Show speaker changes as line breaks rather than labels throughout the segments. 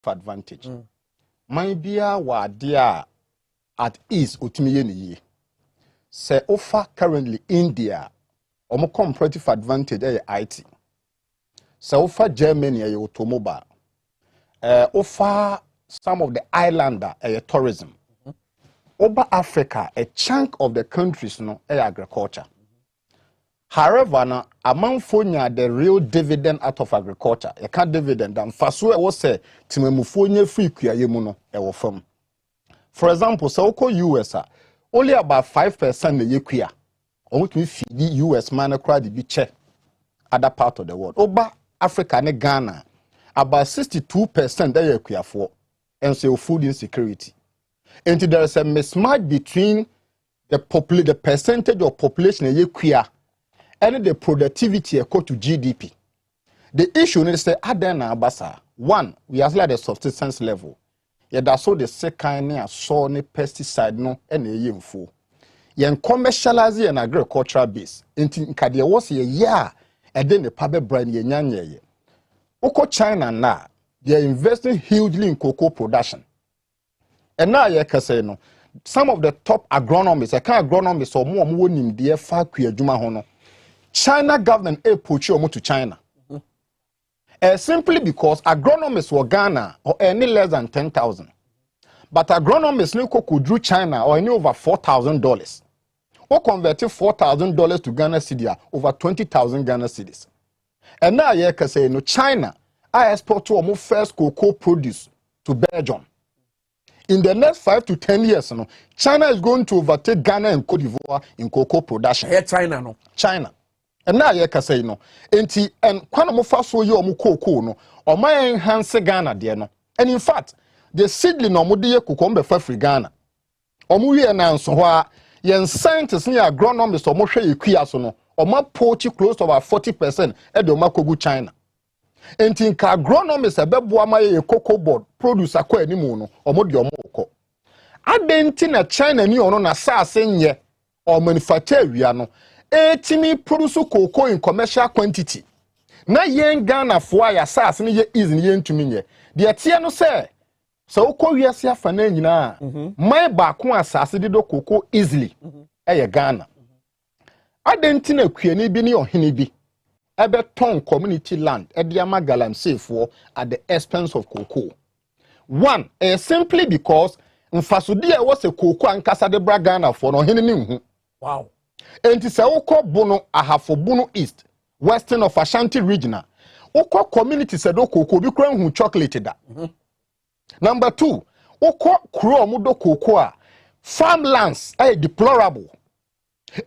advantage. Might be a dear at ease utimi say offer currently India or comparative advantage IT. So offer Germany a automobile. Offer some of the islander a tourism. Over Africa, a chunk of the countries no agriculture. However, now among fonya the real dividend out of agriculture. You can't dividend and first way was say timemufonya free kuya yemuno ewo farm. For example, so US only about 5% the yekuya. Or we feed the US man across the beach other part of the world. Over Africa and Ghana, about 62% they yekuya for and so food insecurity. And there is a mismatch between the percentage of population yekuya and the productivity equal to GDP. The issue is that Adena Abasa, one, we are at the subsistence level. Yet that's so the second near saw ne pesticide no and a info. Yen commercialize an agricultural base. Inti Kadia was a year and then the public brand ye. Oko China now, they are investing hugely in cocoa production. And now you can say no. Some of the top agronomists, I can't agronomists or more in the far Juma Hono. China government push you to China. Simply because agronomists were Ghana or any less than 10,000. But agronomists could do China or any over $4,000. Or converted $4,000 to Ghana cedi over 20,000 Ghana cedis. And now you can say no China, I export to almost first cocoa produce to Belgium. In the next 5 to 10 years, no, China is going to overtake Ghana and Cote d'Ivoire in cocoa production.
China, no.
China. And now you can say no. And when I'm first so you cocoa no, or my enhance Ghana there no. And in fact, the seedling no mudi kukombe for free Ghana. Omu announce why yen scientists near agronomists or moshe ikuya no, or ma poach close to about 40% at the Makogu China. And in agronomists a bebuama cocoa board produce a kwa ni mono or modi omoko. Adentina China ni ono na sa senye or manufacture no. Timi produce cocoa in commercial quantity. Na yen Ghana for ya sas ni ye is ni yen tumi nye. De atia no say so ko wiase afana nyina my baako asase de do cocoa easily eye Ghana. Adentina kuani bi ni ohene bi ebe ton community land e de ama galamsey for at the expense of cocoa. One, simply because mfasodi e was a cocoa ankasa de bra Ghana for no ohene ni hu.
Wow.
And it's a oko bono ahafo bono east, western of Ashanti region. Oko community said oko bi kran hu chocolate da. Number 2, oko kro mudo cocoa farmlands are deplorable.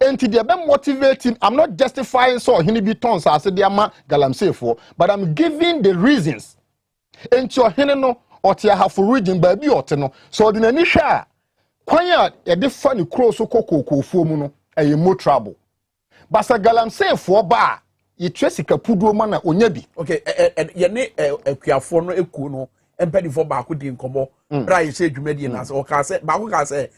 And to the motivating, I'm not justifying so hini tons as the ama galamsey for, but I'm giving the reasons. And your hineno or tia hafo region baby oteno. So the nanisha kwanya ya defani kro so cocoa fumu a more trouble. Basa galamsey for ba ye tracy kapudu mana onyabi.
Okay, yene ekuafo no eku no empedi for ba ko di nkomo. Bra ye say dwumadi na se o ka se ba ko ka se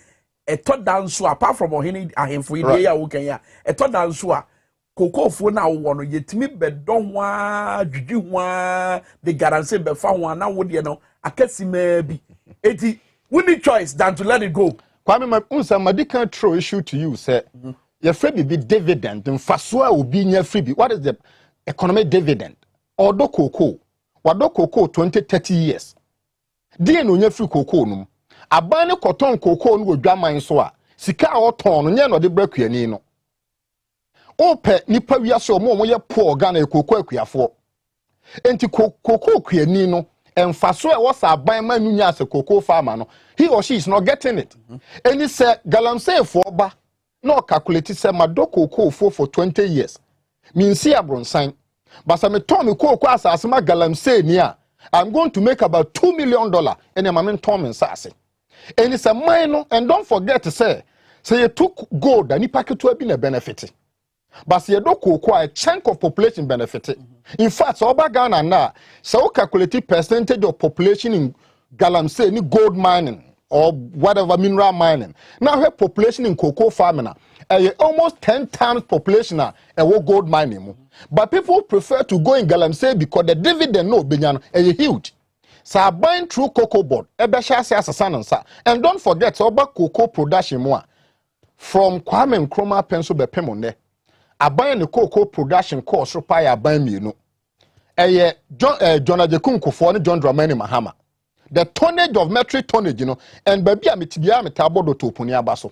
eto danso apart from ohini ahemfo ide ya wo kan ya eto danso a kokofo na wo no yetimi bedo ho a dwudwi ho a the galamsey be fa ho na wo de no akasima bi eti we need choice than to let it go.
Kwame Minkah can throw issue to you, say, your free be dividend, and Fasua will be near freebie. What is the economic dividend? Or do cocoa? What do cocoa 20-30 years? Dear no free cocoa no. A banner cotton cocoa no drama in soa. Sika or ton, no de break your nino. O pet nipa we are so more poor Ghana cocoa quia for. Enti cocoa quia nino. And Fasua was a buy my as a cocoa farmer. No. He or she is not getting it. And he said, galamsey for ba no calculated say my do cocoa for 20 years. Mean see a bron sign. But some Tommy cocoa as my galamsey near. I'm going to make about $2 million and I'm in Tom and Sassy. And it's a minor, and don't forget to say you took gold and you pack it to have been a benefit. But you do cocoa a chunk of population benefited. In fact, so about Ghana now, so calculated percentage of population in galamsey, any gold mining or whatever mineral mining. Now her population in cocoa farming, almost 10 times population and gold mining. But people prefer to go in galamsey because the dividend no benyan is huge. Sa buying through cocoa board, ebesha se asasa nsa. And don't forget, oba cocoa production mo from Kwame Minkah pencil be pemone. Aban the cocoa production cost rupa ya aban mienu. Eye John Ajekun Kufuor and John Dramani Mahama. The tonnage of metric tonnage, and baby amitibia metabodo to puni abaso.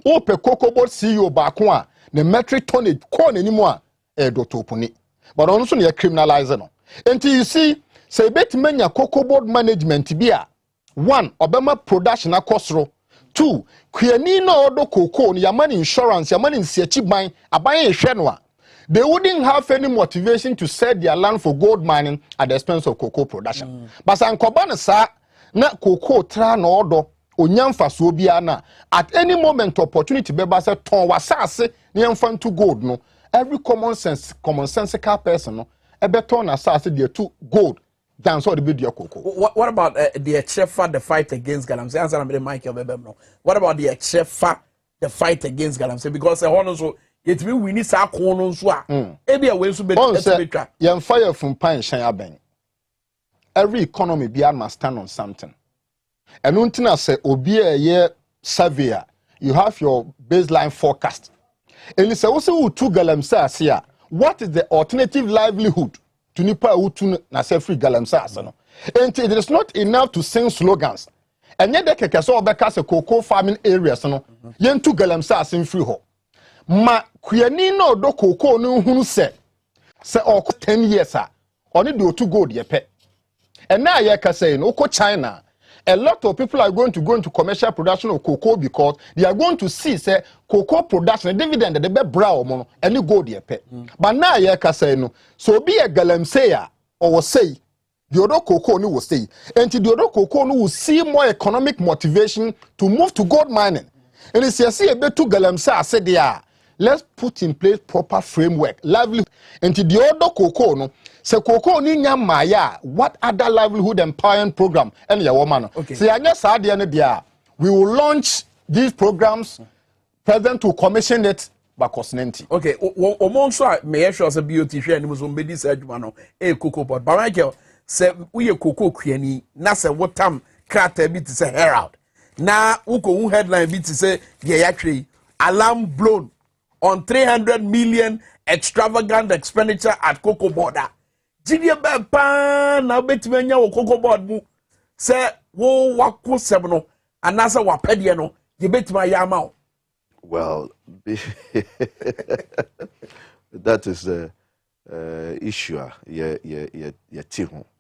Ope cocoa board CEO bakwa the metric tonnage corn anymore do to puni. But also near criminalize no. Until you see, say bet many cocoa board management bia. One, Obama production a costro. Two, kuyani no odo cocoa ni yamani insurance, yamani nsiachi buying, abaye shenwa. They wouldn't have any motivation to sell their land for gold mining at the expense of cocoa production. But Sankobana sa na cocoa tra no odo onyamfa so bia na at any moment opportunity beba se ton wasase ni yamfa to gold no. Every commonsensical person no ebeton asase dey to gold than so the bid your cocoa.
What about the Chefa, the fight against Galamsey? Answer me, Michael Bebem. What about the Chefa, the fight against Galamsey? Because the honors it mean we need sa kono so a ebi a we so be twa
yam fire from pan shan aben. Every economy be must stand on something. And untina say obi a year surveyor, you have your baseline forecast. And it's also to Galamsey ase what is the alternative livelihood to nipa utu na say free Galamsey ase no. And it is not enough to sing slogans. And yet the keke so obeka say cocoa farming areas no yen to Galamsey ase free ho. Ma kuyani no do cocoa no hunu se 10 years oni do to gold ye pe. And now ye ka say no China, a lot of people are going to go into commercial production of cocoa because they are going to see say cocoa production dividend de be bra mo any gold ye pe. But now ye ka say no so be a Galamsey or say the other cocoa no will say and the other cocoa no will see more economic motivation to move to gold mining. And it's see a bit to Galamsey say there. Let's put in place proper framework, livelihood. And to the other cocoa, no, so cocoa ni maya. What other livelihood empowering program? And your woman. Okay. So I guess we will launch these programs. President will commission it by Cosnenti.
Okay. Omon so may sure say BOT share ni mo be this adwuma no cocoa board. But Michael say we cocoa kwiani na say what time character bi to say herald. Na uko headline bi to say ye actually alarm blown on 300 million extravagant expenditure at cocoa border. Jidie be pa na betimanya wo cocoa board mu se wo wako sem no anasa wapede no ye betima ya ma.
Well, that is the issue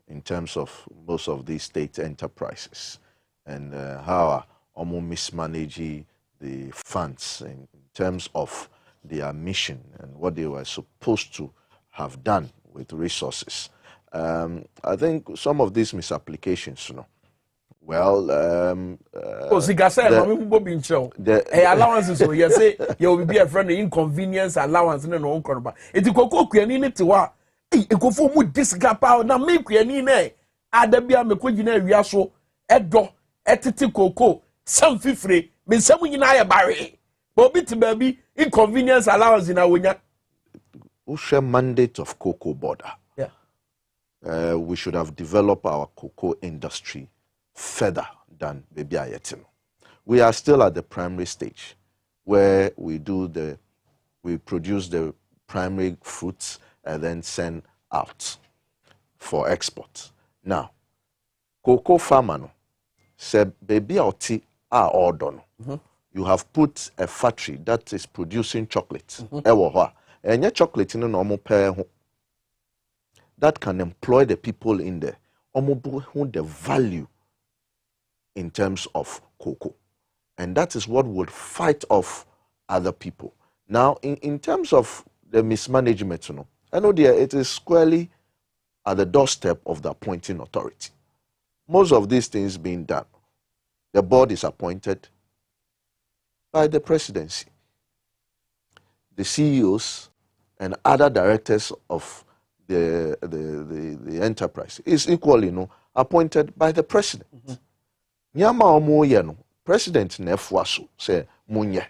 in terms of most of these state enterprises and how almost mismanage the funds in terms of their mission and what they were supposed to have done with resources. I think some of these misapplications, well, the
allowances, so you say you will be a friend inconvenience allowance in no corner. It cocoa queen to what? It go for mu discapa na make queen ne adabia me kwagina wi aso edo etete cocoa some fifre me some nyina ya bare. But baby, inconvenience allowance in our
mandate of cocoa border. Yeah. We should have developed our cocoa industry further than baby ayetino. We are still at the primary stage where we produce the primary fruits and then send out for export. Now, cocoa farmer no said baby oti are order. You have put a factory that is producing chocolate. And your chocolate in a normal pair that can employ the people in there. The value in terms of cocoa. And that is what would fight off other people. Now, in terms of the mismanagement, I know it is squarely at the doorstep of the appointing authority. Most of these things being done. The board is appointed by the presidency. The CEOs and other directors of the enterprise is equally appointed by the president. President Nefuaso say munye.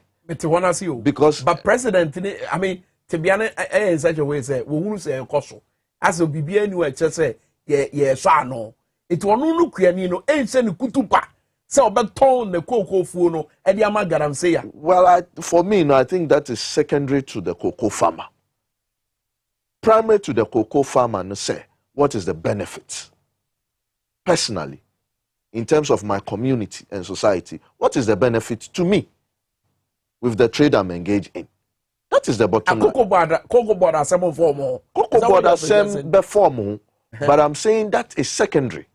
Because
but president, I mean, to be honest, in such a way say we will say koso. As a BBA new say yeah so no. it won no kuani no ense ne kutupa se obeton ne cocoa fu no e de ama garamse ya.
Well, for me, no, I think that is secondary to the cocoa farmer. Primary to the cocoa farmer, no say, what is the benefit? Personally, in terms of my community and society, what is the benefit to me with the trade I'm engaged in? That is the bottom line.
Cocoa board are some form.
Cocoa board are some form, but I'm saying that is secondary.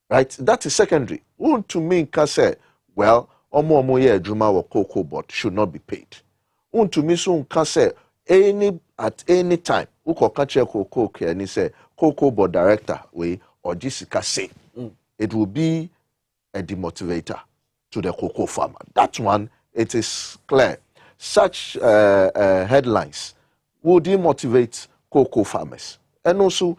Right? That is secondary. To me, can say, well, omo ye juma or cocoa board should not be paid. To me, so can say at any time, uko kache cocoa and he say cocoa board director we or Jessica say it will be a demotivator to the cocoa farmer. That one, it is clear. Such headlines will demotivate cocoa farmers. And also,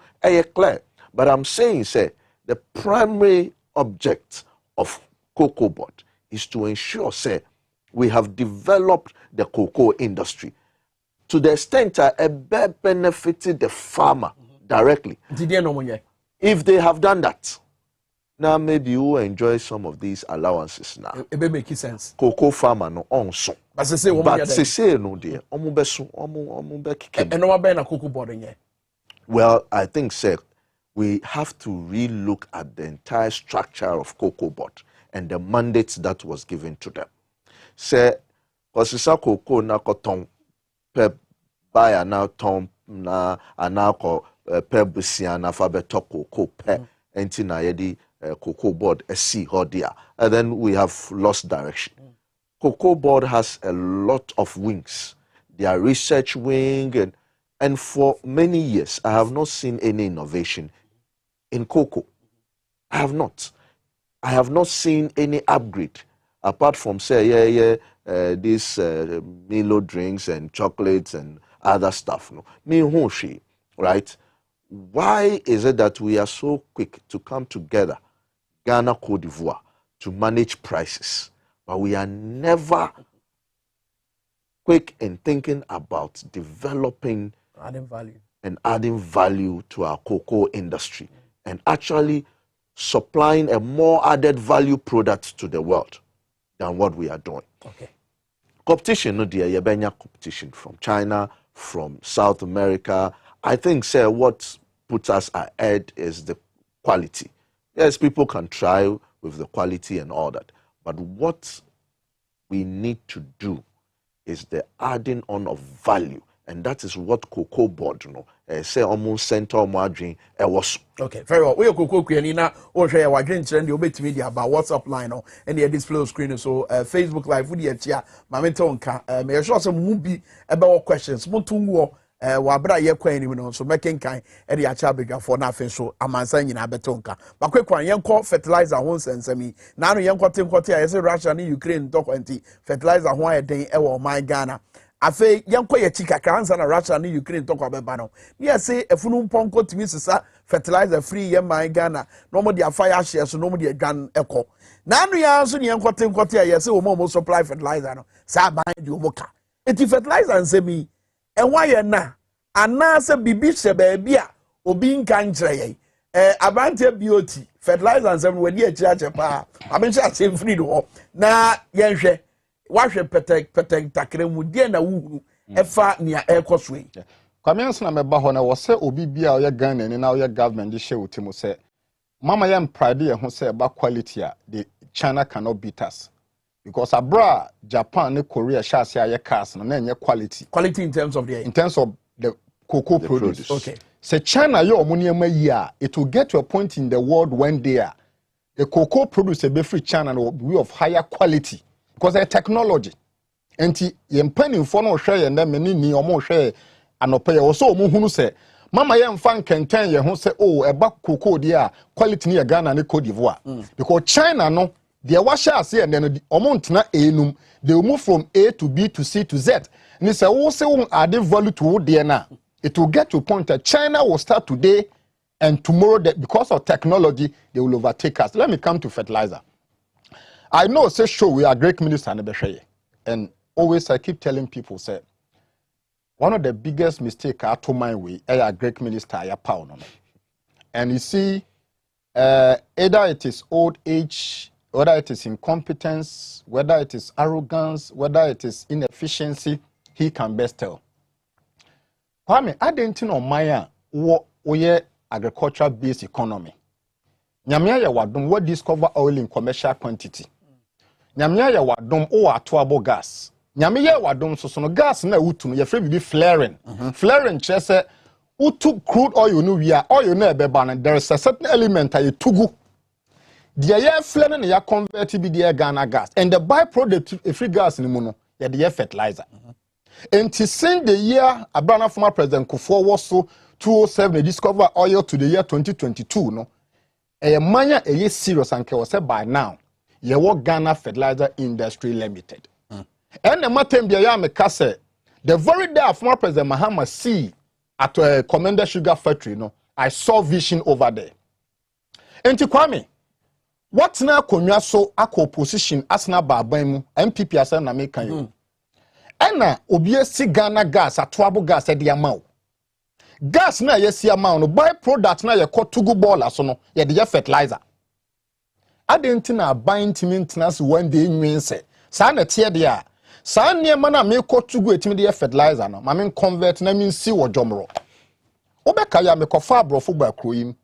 clear. But I'm saying, say, the primary object of cocoa board is to ensure, say, we have developed the cocoa industry to the extent that it benefited the farmer directly. If they have done that, now maybe you will enjoy some of these allowances now.
It may make sense.
Cocoa farmer no onso.
But say
no dear. Omu besu, omu bekike.
And no one a cocoa board in here.
Well, I think, sir, we have to relook at the entire structure of cocoa board and the mandates that was given to them. Say, kosisa cocoa na koton pe buy na ton na anako pe busia na fa beto cocoa pe enti na yedi cocoa board see hodia, and then we have lost direction. Cocoa board has a lot of wings. Their research wing and for many years I have not seen any innovation in cocoa. I have not. I have not seen any upgrade apart from say these Milo drinks and chocolates and other stuff. No, me hoshi, right? Why is it that we are so quick to come together, Ghana, Cote d'Ivoire, to manage prices, but we are never quick in thinking about developing adding value to our cocoa industry and actually supplying a more added value product to the world than what we are doing.
Okay.
Competition, no dear, yebenya competition from China, from South America. I think, sir, what puts us ahead is the quality. Yes, people can try with the quality and all that, but what we need to do is the adding on of value, and that is what cocoa board, say almost center margin was.
Okay, very well. We are cocoa queenina or share our drink trend the media about WhatsApp line or any display screen so Facebook live with the chia Mamentonka may show some movie about questions Mutungo wabra ye kwa no so making kind e de acha bega for na afen so amansa nyina betonka bakwekwan yenko fertilizer ho nsensami na no yenko tenkote a yese Russia ni Ukraine to kwanti fertilizer ho ayeden e wo man Ghana afe yenko ye chika kansa na Russia ni Ukraine to kwa beba no ye say efunu mponko timi sisa fertilizer free ye man Ghana no mo dia fire share so no mo dia gan eko na no ya so ni yenko tenkote a yese wo mo supply fertilizer no sa ban di wo ka eti fertilizer nsemi enwa na anase bibi se baabi a obi nka nkyerɛ abante BOT fertilizer nsɛm no wadi akyi akyɛ pa abenhyɛ asɛm firi do na yɛnhwɛ wahwɛ petek takra mu die na wuhuru ɛfa nia ɛkɔ so yi
Kwame Minkah na meba hɔ na wɔsɛ obi bia ɔyɛ Ghana ni na ɔyɛ government de hyɛ wotimo sɛ mama yɛn pride yɛ ho sɛ ba quality a the China cannot beat us. Because abroad, Japan and Korea shall say cars and then quality.
Quality in terms of
the cocoa produce.
Okay.
Say China your money year, it will get to a point in the world when the cocoa produce a be free China will be of higher quality because their technology. And the penny for no share and then many or more share and pay or so who say Mama yam fan can tell you who say oh a back cocoa dear quality near Ghana and Cote d'Ivoire. Because China no the washer say and then the amount na enum they will move from A to B to C to Z. And it's also adding value to there now. It will get to a point that China will start today and tomorrow that because of technology they will overtake us. Let me come to fertilizer. I know say sure we are great minister and always I keep telling people say one of the biggest mistakes I told my way a great minister ya pound. And you see either it is old age, whether it is incompetence, whether it is arrogance, whether it is inefficiency, he can best tell. Kwame, I didn't know Maya what agricultural based economy. Nyamia ya wadum what discover oil in commercial quantity. Nyamia ya wadum o atuabo gas. Nyamia ya wadum so gas na utu ya free be flaring. Flaring chese utu crude oil no we are oil na ebeba there is a certain element ay tugu. The air flaring ya convert be the Ghana gas and the byproduct free gas ni mu no ya the fertilizer. And since the year Abraham former President Kufuor was so 2007 they discover oil to the year 2022 no. A manya a serious and was said by now. Ye work Ghana Fertilizer Industry Limited. And the matem biya me kase the very day former President Mahama see at a Commander Sugar Factory no I saw vision over there. Enti Kwame what na konwa so akọ opposition asna baaban mu MPP asa na make kan. Ena obi si Ghana gas atoabo gas e de amao. Gas na ye si amao no by product na ye kotugu ball so no ye de fertilizer. Adenti na bind maintenance one day nwinse. Sa na tie de a sa niema na me kotugu etimi de fertilizer no ma me convert na me si wo jomro. Obeka ya me kofa abrofo ba kroyim.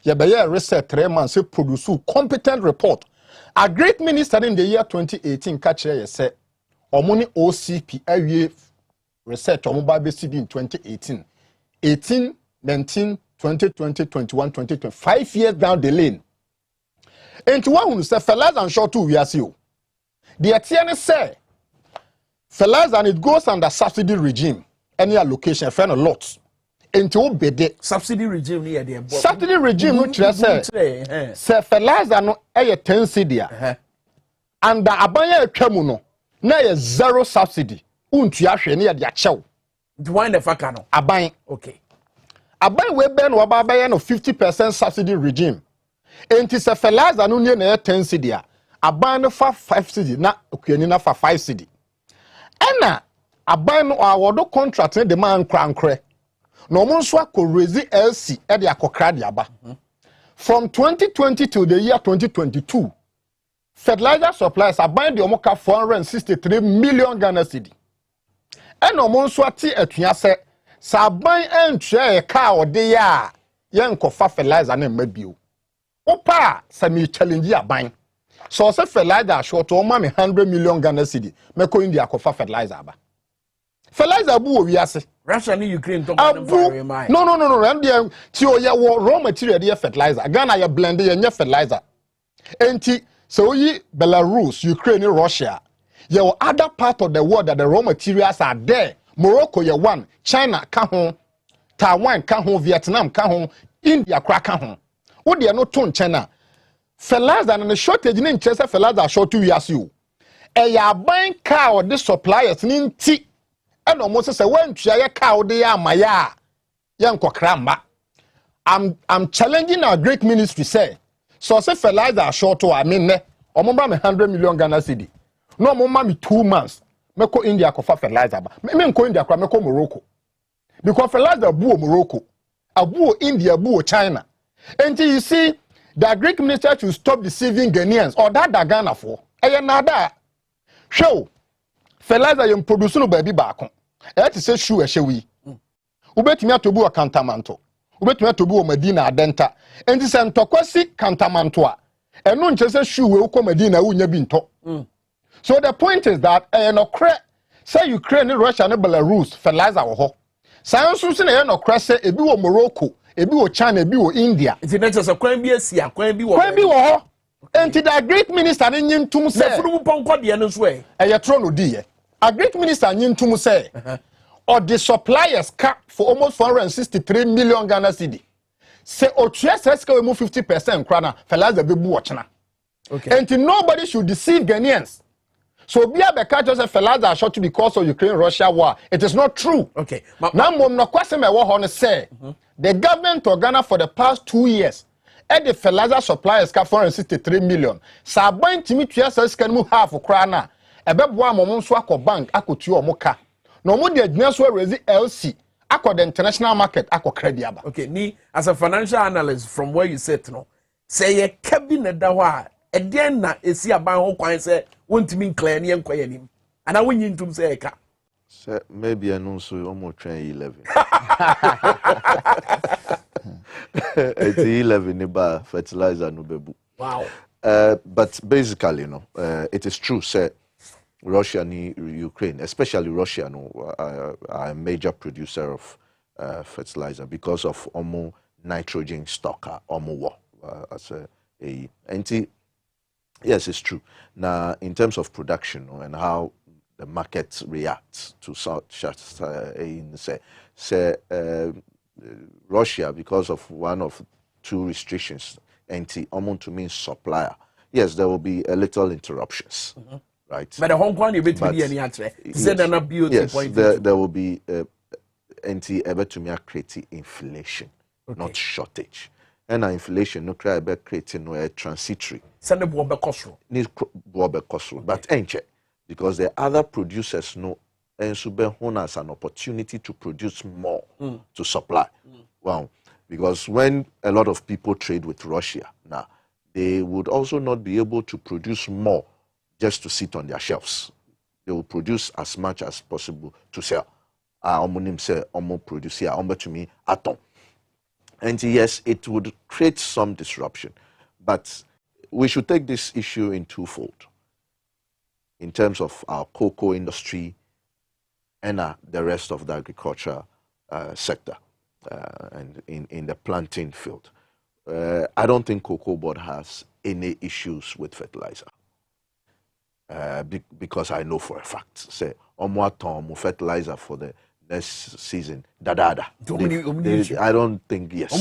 Ye be ye research 3 months produce competent report. A great minister in the year 2018 catch ye say omoni OCP awie research omoba be CB in 2018 18 19 2020 21 2020 5 years down the lane into one who say fellas and short two we are see the TN say fellas and it goes under subsidy regime any allocation friend a lot into obede
subsidy regime near the
subsidy regime which say fellas are no 10 cedi and the abanya etwamu no na ye zero subsidy untu ahwe ne ye de achew
the one the faka no
aban
okay
aban we be no waba no 50% subsidy regime enti se fertilizer no ne na 10 cedi a aban no fa 5 cedi na okuani na fa 5 cedi ena aban no awodo contract ne de man krankre no mo nso akoraise LC e de akokra de aba from 2020 to the year 2022 fertilizer suppliers are buying the omoka 463 million Ghana cedi. And omonso ati etua se sa ban entwe e ka ode ya yenko fa fertilizer na mabio. Opa sa me challenge aban. So se fertilizer short o ma me 100 million Ghana cedi. Me ko India ko fa fertilizer aba. Fertilizer bu o wiase.
Russia and Ukraine talk about very much.
No. And there ti o ya raw material dey fertilizer. Ghana ya blend dey fertilizer. Enti so ye Belarus, Ukraine, Russia, your other part of the world that the raw materials are there. Morocco, you one, China, Kahon, Taiwan, Kahon, Vietnam, Kahon, India, Kahon. What they are not tone China. Fellas and the shortage in Chester, fellas are short 2 years you. A buying cow, this suppliers in tea. And almost say, when a cow, they are my ya. Young Kokrama. I'm challenging our great ministry, say. So say fertilizer short to I mean omomba me 100 million Ghana cedi. No omomba me 2 months. Me ko India ko fa fertilizer ba. Me ko India kwa me ko Morocco. Because fertilizer buo Morocco. Abuo India buo China. Until you see the Greek minister to stop deceiving Ghanaians or that Ghana for. Eye nada. Show fertilizer you produce no baby baako. E ti say shoe e hyewi. Ubetumi atobu akantamanto. Ubetumi atobu o Medina adenta. Enti se ntokwasi kantamanto a eno nchese shoe we uko Medina unya bi nto. So the point is that no cre say Ukraine, Russia and Belarus fertilizer wo ho. Science so na no cre say ebi wo Morocco, ebi wo China, ebi wo India.
Enti na just kwan bi asia, kwan bi wo.
Kwan bi wo ho. Enti the great minister ne nyintum say
na furu ponko de no so e.
Eye tro no di ye. A great minister nyintum say or the suppliers cap for almost 463 million Ghana cedi. Say otua seska we move 50% krana fertilizer be bu ochna.
Okay.
And nobody should deceive Ghanaians. So be a catch say fertilizer short because of Ukraine Russia war. It is not true.
Okay.
Now mom no kwase me wo ho say the government of Ghana for the past 2 years and the fertilizer suppliers cap 463 million. Sa ban timi tua seska mu half krana ebeboa mom so akọ bank akotu omoka. No mo de adwina so raise LC akọ the international market akọ credit aba.
Okay, ni as a financial analyst from where you sit no say ye cabinet da wa e den na esi aban ho kwan say wontimi clear ne enkoye nim ana wonyi ntum say ka
say maybe anunso omo train 11 it's 11 about fertilizer no bebu.
Wow.
But basically, you know, it is true, say, Russia and Ukraine, especially Russia, are a major producer of fertilizer because of almost nitrogen stock, almost yes, it's true. Now, in terms of production and how the market reacts to such say Russia, because of one of two restrictions, amount to mean supplier. Yes, there will be a little interruptions, right?
But the Hong Kong you bet me any answer. Yes,
there will be able to me create inflation, not shortage. And inflation no cry about creating a transitory.
Send the bomb cost.
But because the other producers know and Subehon has an opportunity to produce more to supply. Wow. Because when a lot of people trade with Russia now, they would also not be able to produce more just to sit on their shelves. They will produce as much as possible to sell. Produce to me atom. And yes, it would create some disruption. But we should take this issue in twofold. In terms of our cocoa industry and the rest of the agriculture sector and in the planting field. I don't think Cocoa Board has any issues with fertilizer. Because I know for a fact, say, omo fertilizer for the next season, I don't think, yes.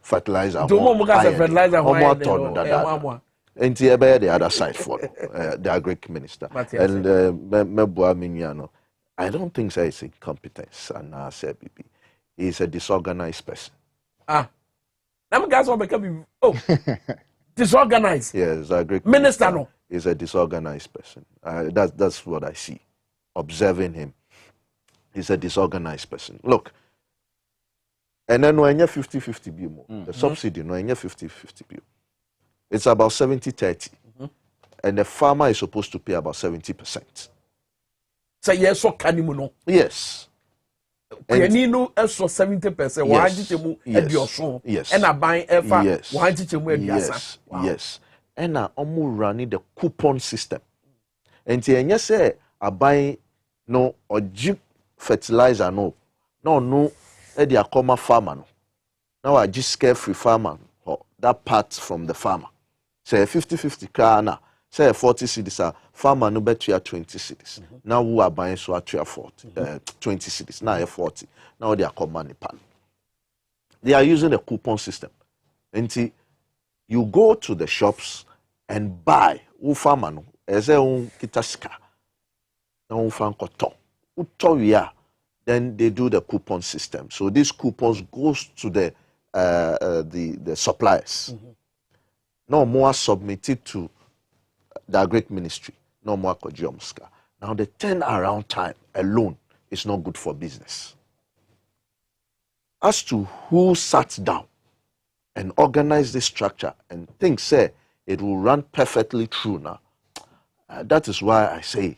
Fertilizer. And the other side for the agri minister. And I don't think so it's incompetence and I say BB. He's a disorganized person.
I'm guys will become disorganized.
Yes, I agree.
Minister no.
He's a disorganized person. That's what I see. Observing him. He's a disorganized person. Look. And then when you're 50-50 the subsidy, when you're 50-50 it's about 70-30. And the farmer is supposed to pay about 70%.
So yes, so can you know?
Yes.
And you know, so 70%. Why did you move your son?
Yes.
And I buy ever.
Yes.
Why did you move your
yes. Yes. And I running the coupon system. And you say I buy no or jeep fertilizer no the akoma farmer no. Now I just carefree farmer or that part from the farmer. Say 50-50 car na. Say 40 cedis, farmer no bet 20 cedis. Now who are buying so at 40, 20 cedis. Now 40. Now they are commanding pan. They are using a coupon system. And you go to the shops and buy. Who farmer no? Eze un kitaska. Now un fan koto. Utoya. Then they do the coupon system. So these coupons goes to the suppliers. No more submitted to the great ministry, no more Kojomska. Now the turnaround time alone is not good for business. As to who sat down and organized this structure and think say it will run perfectly through now, that is why I say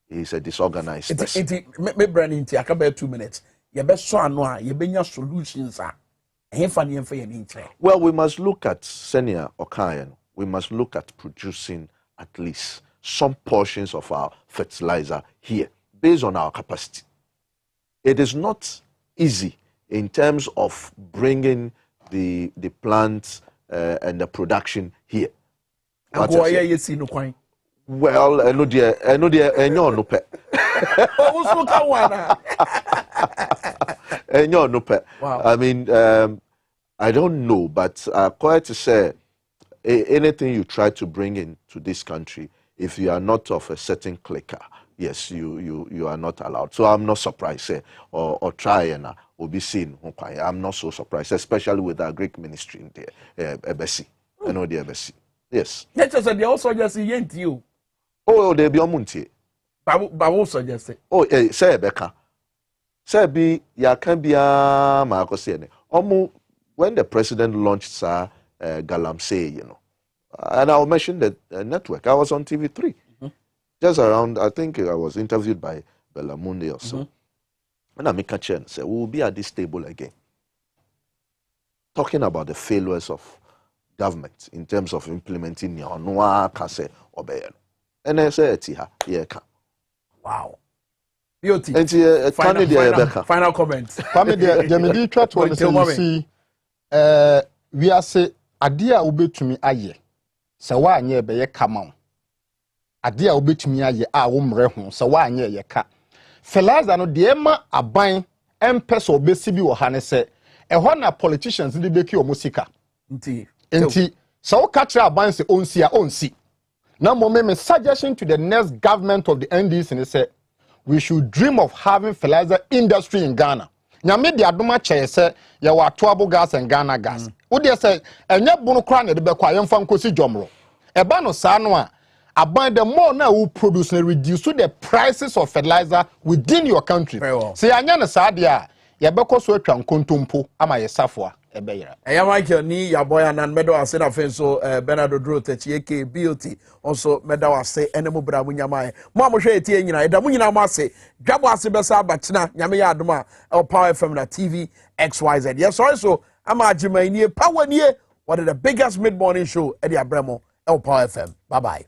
he's a disorganized person.
Me brand into a couple 2 minutes. You best so annoy. You bring your solutions.
Well, we must look at Senior Okayan. We must look at producing at least some portions of our fertilizer here based on our capacity. It is not easy in terms of bringing the plants and the production here. Well, I know no pet. I mean, I don't know, but quite to say, anything you try to bring into this country, if you are not of a certain clicker, yes, you are not allowed. So I'm not surprised, or try and will be seen. I'm not so surprised, especially with our Greek ministry in there, Ebesi. I know the Ebesi. Yes.
Let us say also just you.
Oh, they be omunti.
Babu suggest.
Oh, say Becca. Say be ya can be a Marco Sene. when the president launched Galamsey, you know, and I'll mention the network. I was on TV3. Just around, I think I was interviewed by Belamunde or so. And I make a chair and say, we'll be at this table again. Talking about the failures of government in terms of implementing Noa Kase Obeyen. And I say,
wow. Beauty.
Final
comments.
Family, Jamie, try to understand. We are say, Adia ube to me aye. Sawa nye beye kamon. Adia ube to me aye a umrehon. Sawa nye ye ka. Felaza no diema abain empeso obesibi ohane se. Ehona politicians ndi beki o musika. Enti, so catch abain se onsi. Now, my suggestion to the next government of the NDC is say we should dream of having fertilizer industry in Ghana. Nyame di adoma che say ya wa Dwabo gas and Ghana gas. Wo dey say enye bunu kra na de be kwa yemfa nkosi jomro. Eba no sa no a aban the more na we produce and reduce to the prices of fertilizer within your country. Say anya na sa de a ya be ko so atwa nkontompo ama ye safoa ebeyira.
Eya Michael ni ya boy and Dwabo Ase na fenso Bernardo Dro Techieke beauty also Dwabo Ase enemu bra munyama mo amohwe etie nyina eda munyina mo ase Dwabo Ase besa abatina nyame ya adoma Power FM na TV XYZ. Yes also ama ajima nie power nie what is the biggest mid morning show e di abramo Power FM. Bye bye.